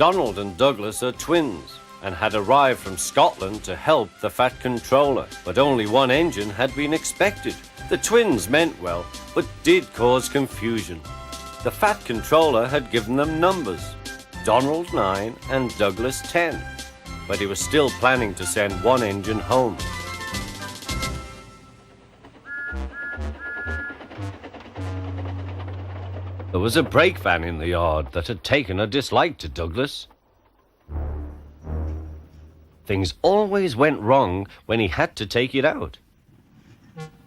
Donald and Douglas are twins and had arrived from Scotland to help the Fat Controller, but only one engine had been expected. The twins meant well, but did cause confusion. The Fat Controller had given them numbers, Donald 9 and Douglas 10, but he was still planning to send one engine home. There was a Breakvan in the yard that had taken a dislike to Douglas. Things always went wrong when he had to take it out.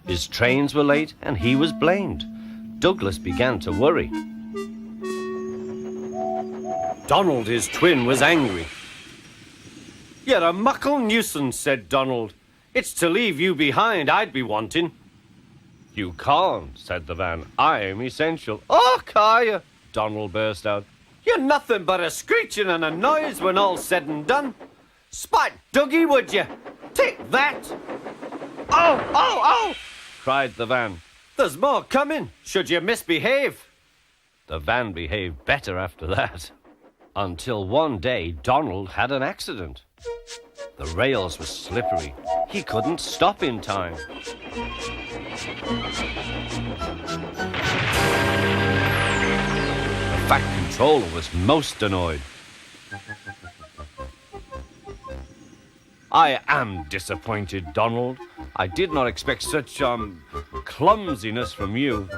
His trains were late and he was blamed. Douglas began to worry. Donald, his twin, was angry. "You're a muckle nuisance," said Donald. "It's to leave you behind I'd be wanting." "You can't," said the van. "I'm essential." "Oh, Kaya!" Donald burst out. "You're nothing but a screeching and a noise when all's said and done. Spot Dougie, would you? Take that!" "Oh, oh, oh!" cried the van. "There's more coming, should you misbehave." The van behaved better after that. Until one day, Donald had an accident. The rails were slippery. He couldn't stop in time. The Fat Controller was most annoyed. "I am disappointed, Donald. I did not expect such, clumsiness from you.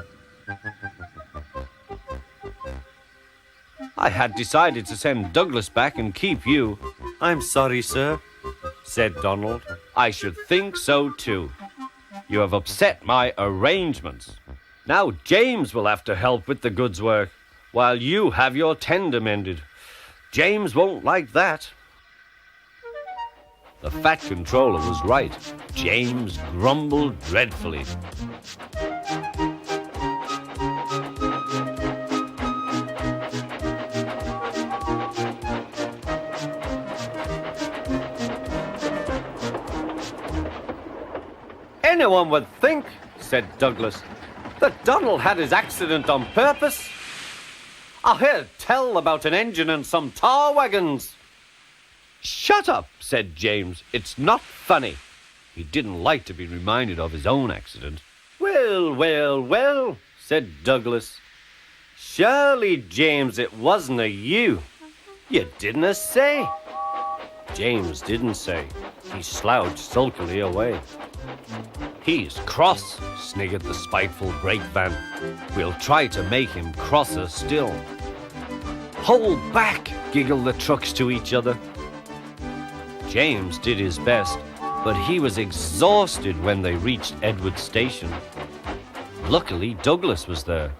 I had decided to send Douglas back and keep you." "I'm sorry, sir," said Donald. "I should think so too. You have upset my arrangements. Now James will have to help with the goods work, while you have your tender mended. James won't like that." The Fat Controller was right. James grumbled dreadfully. "Anyone would think," said Douglas, "that Donald had his accident on purpose. I heard tell about an engine and some tar wagons." "Shut up," said James. "It's not funny." He didn't like to be reminded of his own accident. "Well, well, well," said Douglas. "Surely, James, it wasn't a you. You didn't say." James didn't say. He slouched sulkily away. "He's cross," sniggered the spiteful Breakvan. "We'll try to make him crosser still." "Hold back," giggled the trucks to each other. James did his best, but he was exhausted when they reached Edward Station. Luckily, Douglas was there.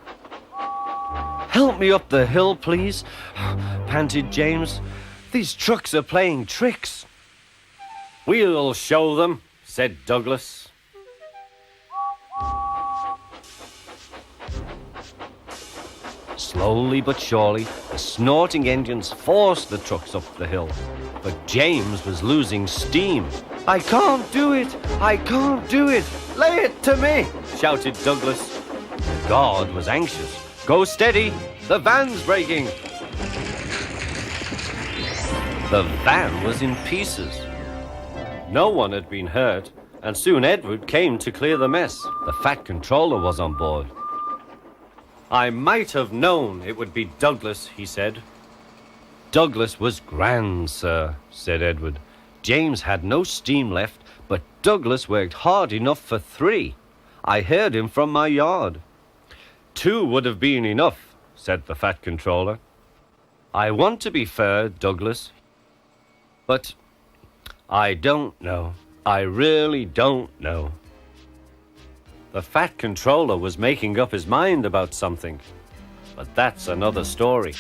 "Help me up the hill, please," panted James. "These trucks are playing tricks." "We'll show them," said Douglas. Slowly but surely, the snorting engines forced the trucks up the hill. But James was losing steam. "I can't do it! I can't do it! Lay it to me!" shouted Douglas. The guard was anxious. "Go steady! The van's breaking!" The van was in pieces. No one had been hurt, and soon Edward came to clear the mess. The Fat Controller was on board. "I might have known it would be Douglas," he said. "Douglas was grand, sir," said Edward. "James had no steam left, but Douglas worked hard enough for 3. I heard him from my yard." "2 would have been enough," said the Fat Controller. "I want to be fair, Douglas, but I don't know. I really don't know." The Fat Controller was making up his mind about something, but that's another story.